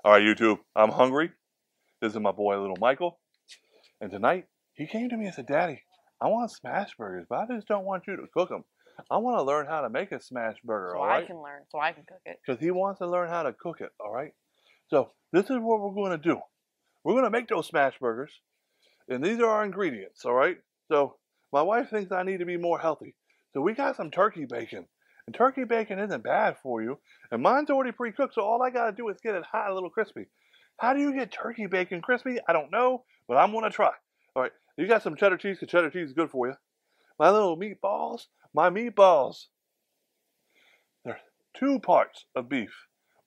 All right, YouTube, I'm hungry. This is my boy, little Michael. And tonight, he came to me and said, Daddy, I want Smashburgers, but I just don't want you to cook them. I want to learn how to make a Smashburger, all right? I can learn, so I can cook it. Because he wants to learn how to cook it, all right? So this is what we're going to do. We're going to make those Smashburgers, and these are our ingredients, all right? So my wife thinks I need to be more healthy. So we got some turkey bacon. And turkey bacon isn't bad for you. And mine's already pre-cooked, so all I got to do is get it hot, a little crispy. How do you get turkey bacon crispy? I don't know, but I'm going to try. All right, you got some cheddar cheese, because cheddar cheese is good for you. My little meatballs, my meatballs. They're 2 parts of beef,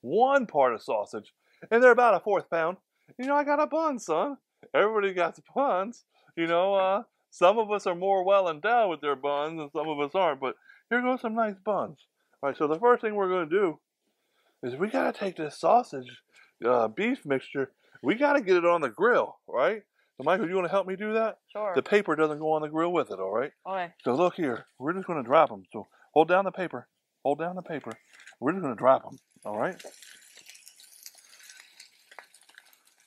1 part of sausage, and they're about a 1/4 pound. You know, I got a bun, son. Everybody got buns. You know, some of us are more well endowed with their buns, and some of us aren't, but here goes some nice buns. All right, so the first thing we're going to do is we got to take this sausage beef mixture. We got to get it on the grill, right? So, Michael, you want to help me do that? Sure. The paper doesn't go on the grill with it, all right? Okay. So look here. We're just going to drop them. So hold down the paper. Hold down the paper. We're just going to drop them, all right?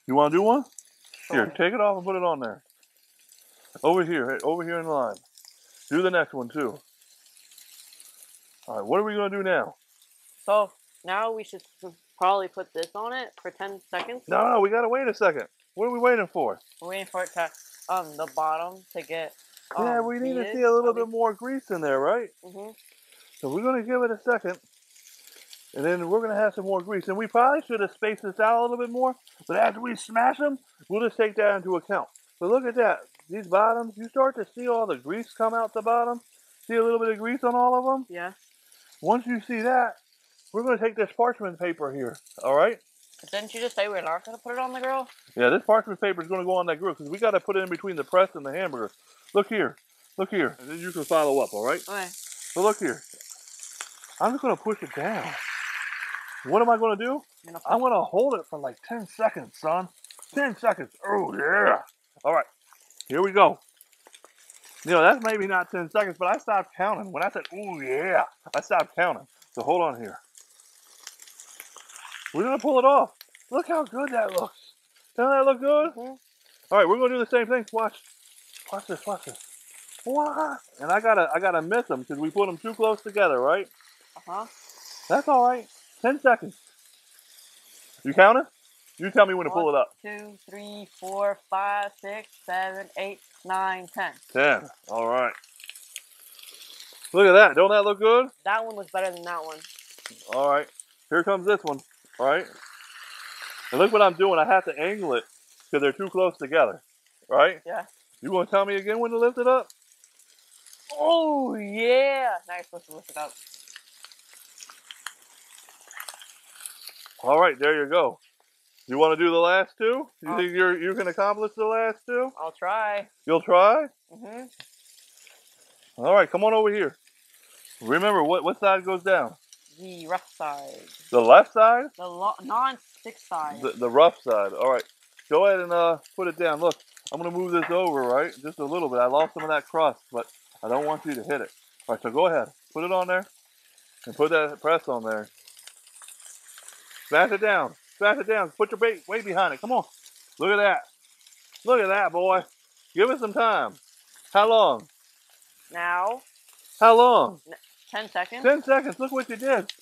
You want to do one? Sure. Here, take it off and put it on there. Over here in the line. Do the next one, too. All right, what are we going to do now? So now we should probably put this on it for 10 seconds. No, we got to wait a second. What are we waiting for? We're waiting for it to, the bottom to get, yeah, we need to see a little bit more grease in there, right? Mm-hmm. So we're going to give it a second. And then we're going to have some more grease. And we probably should have spaced this out a little bit more. But after we smash them, we'll just take that into account. But look at that. These bottoms, you start to see all the grease come out the bottom. See a little bit of grease on all of them? Yeah. Once you see that, we're going to take this parchment paper here. All right? Didn't you just say we're not going to put it on the grill? Yeah, this parchment paper is going to go on that grill because we got to put it in between the press and the hamburger. Look here. Look here. And then you can follow up, all right? Okay. So look here. I'm just going to push it down. What am I going to do? I'm going to hold it for like 10 seconds, son. 10 seconds. Oh, yeah. All right. Here we go. You know, that's maybe not 10 seconds, but I stopped counting. When I said, oh, yeah, I stopped counting. So hold on here. We're going to pull it off. Look how good that looks. Doesn't that look good? Mm-hmm. All right, we're going to do the same thing. Watch. Watch this. Watch this. What? And I gotta miss them because we put them too close together, right? Uh-huh. That's all right. 10 seconds. You counting? You tell me when to pull it up. 1, 2, 3, 4, 5, 6, 7, 8, 9, 10. 10. All right. Look at that. Don't that look good? That one was better than that one. All right. Here comes this one. All right. And look what I'm doing. I have to angle it because they're too close together. Right? Yeah. You want to tell me again when to lift it up? Oh, yeah. Now you're supposed to lift it up. All right. There you go. You want to do the last 2? You think you can accomplish the last 2? I'll try. You'll try? Mm-hmm. All right, come on over here. Remember, what side goes down? The rough side. The left side? The non-stick side. The rough side. All right. Go ahead and put it down. Look, I'm going to move this over, right? Just a little bit. I lost some of that crust, but I don't want you to hit it. All right, so go ahead. Put it on there and put that press on there. Smash it down. Smash it down. Put your weight behind it. Come on. Look at that. Look at that, boy. Give it some time. How long? Now. How long? 10 seconds. 10 seconds. Look what you did.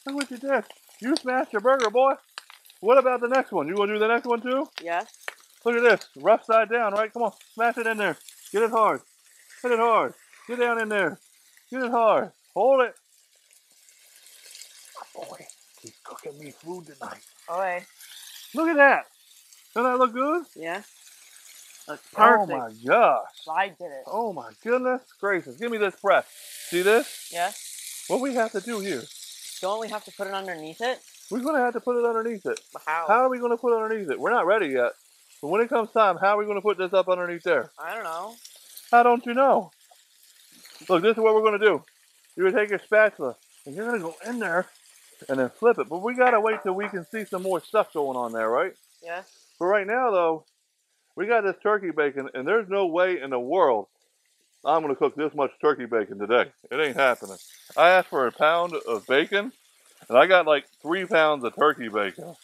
Look what you did. You smashed your burger, boy. What about the next one? You want to do the next one too? Yes. Look at this. Rough side down, right? Come on. Smash it in there. Get it hard. Hit it hard. Get down in there. Get it hard. Hold it. Oh, boy. He's cooking me food tonight. Okay. Look at that. Doesn't that look good? Yeah. That's perfect. Oh, my gosh. I did it. Oh, my goodness gracious. Give me this press. See this? Yes. What we have to do here? Don't we have to put it underneath it? We're going to have to put it underneath it. How? How are we going to put it underneath it? We're not ready yet. But when it comes time, how are we going to put this up underneath there? I don't know. How don't you know? Look, this is what we're going to do. You're going to take your spatula, and you're going to go in there and then flip it. But we got to wait till we can see some more stuff going on there, right? Yes. But right now, though, we got this turkey bacon, and there's no way in the world I'm going to cook this much turkey bacon today. It ain't happening. I asked for a pound of bacon, and I got like 3 pounds of turkey bacon.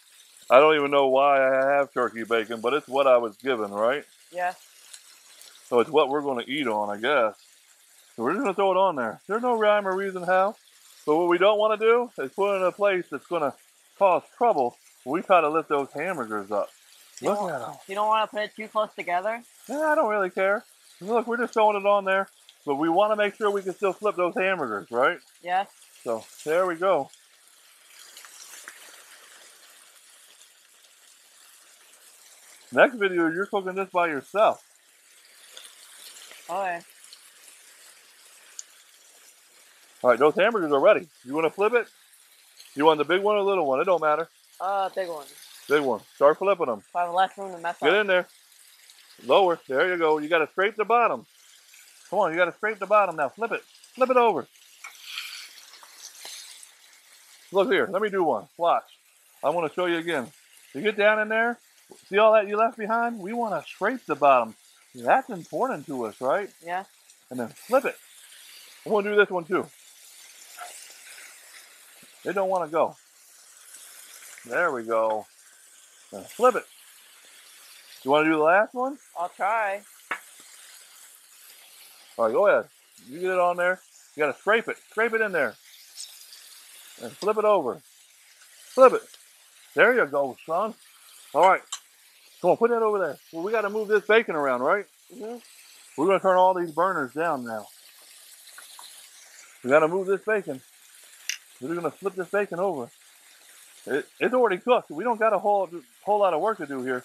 I don't even know why I have turkey bacon, but it's what I was given, right? Yeah. So it's what we're going to eat on, I guess. So we're just going to throw it on there. There's no rhyme or reason how. But what we don't want to do is put it in a place that's going to cause trouble. We try to lift those hamburgers up. Look at them. You don't want to put it too close together? Yeah, I don't really care. Look, we're just throwing it on there. But we want to make sure we can still flip those hamburgers, right? Yeah. So there we go. Next video, you're cooking this by yourself. Okay. All right, those hamburgers are ready. You want to flip it? You want the big one or the little one? It don't matter. Big one. Big one. Start flipping them. So I have less room to mess up. Get in there. Lower. There you go. You got to scrape the bottom. Come on, you got to scrape the bottom now. Flip it. Flip it over. Look here. Let me do one. Watch. I want to show you again. You get down in there. See all that you left behind? We want to scrape the bottom. That's important to us, right? Yeah. And then flip it. I'm going to do this one too. They don't want to go. There we go. Now flip it. You want to do the last one? I'll try. All right, go ahead. You get it on there. You got to scrape it. Scrape it in there. And flip it over. Flip it. There you go, son. All right. Come on, put that over there. Well, we got to move this bacon around, right? Mm-hmm. We're going to turn all these burners down now. We got to move this bacon. We're going to flip this bacon over. It's already cooked. We don't got a whole lot of work to do here.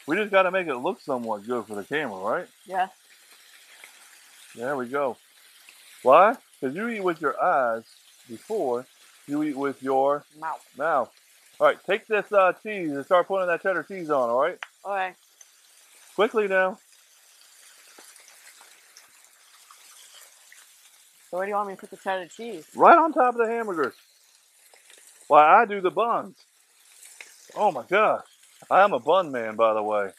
We just got to make it look somewhat good for the camera, right? Yeah. There we go. Why? Because you eat with your eyes before you eat with your mouth. All right, take this cheese and start putting that cheddar cheese on, all right? Okay. Quickly now. So where do you want me to put the cheddar cheese? Right on top of the hamburgers. Why, I do the buns. Oh my gosh. I am a bun man, by the way.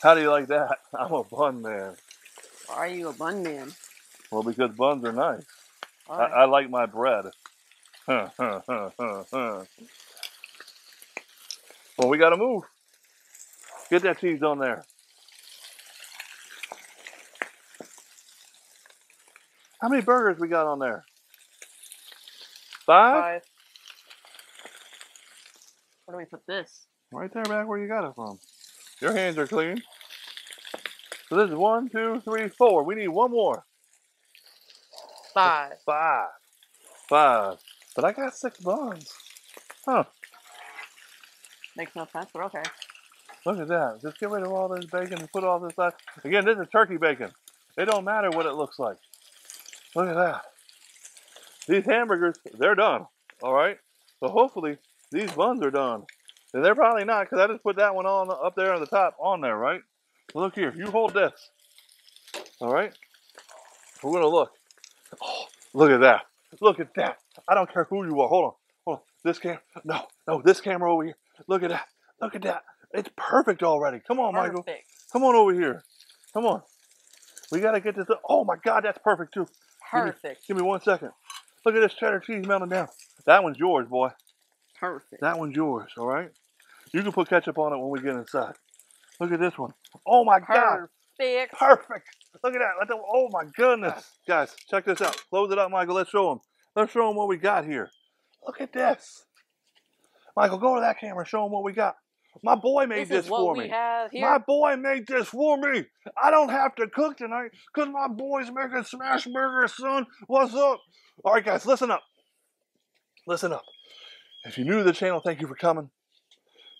How do you like that? I'm a bun man. Why are you a bun man? Well, because buns are nice. Right. I like my bread. Well, we got to move. Get that cheese on there. How many burgers we got on there? 5? Where do we put this? Right there, back where you got it from. Your hands are clean. So this is 1, 2, 3, 4. We need one more. 5. 5. But I got 6 buns. Huh. Makes no sense, but okay. Look at that. Just get rid of all this bacon and put all this back. Again, this is turkey bacon. It don't matter what it looks like. Look at that. These hamburgers, they're done. All right? So hopefully these buns are done. And they're probably not, because I just put that one on up there on the top on there, right? Look here. You hold this. All right? We're going to look. Oh, look at that. Look at that. I don't care who you are. Hold on. Hold on. This camera. No, this camera over here. Look at that. Look at that. It's perfect already. Come on, Michael. Perfect. Come on over here. Come on. We got to get this. Oh, my God. That's perfect, too. Perfect. Give me 1 second. Look at this cheddar cheese melting down. That one's yours, boy. Perfect. That one's yours, all right? You can put ketchup on it when we get inside. Look at this one. Oh, my God. Perfect. Perfect. Look at that. Oh, my goodness. Guys, check this out. Close it up, Michael. Let's show them. Let's show them what we got here. Look at this. Michael, go to that camera and show them what we got. My boy made this for me. We have here. My boy made this for me. I don't have to cook tonight because my boy's making Smashburgers, son. What's up? All right, guys, listen up. Listen up. If you're new to the channel, thank you for coming.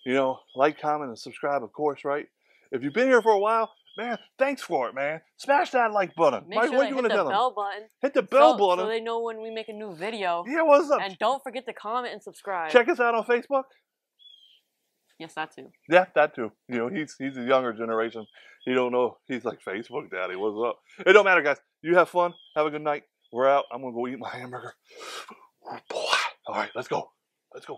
You know, like, comment, and subscribe, of course, right? If you've been here for a while, man, thanks for it, man. Smash that like button. Make sure what to you hit want to the tell bell them? button. Hit the bell button. So they know when we make a new video. Yeah, what's up? And don't forget to comment and subscribe. Check us out on Facebook. Yes, that too. Yeah, that too. You know, he's a younger generation. He don't know. He's like, Facebook daddy, what's up? It don't matter, guys. You have fun. Have a good night. We're out. I'm going to go eat my hamburger. Oh, boy. All right, let's go. Let's go.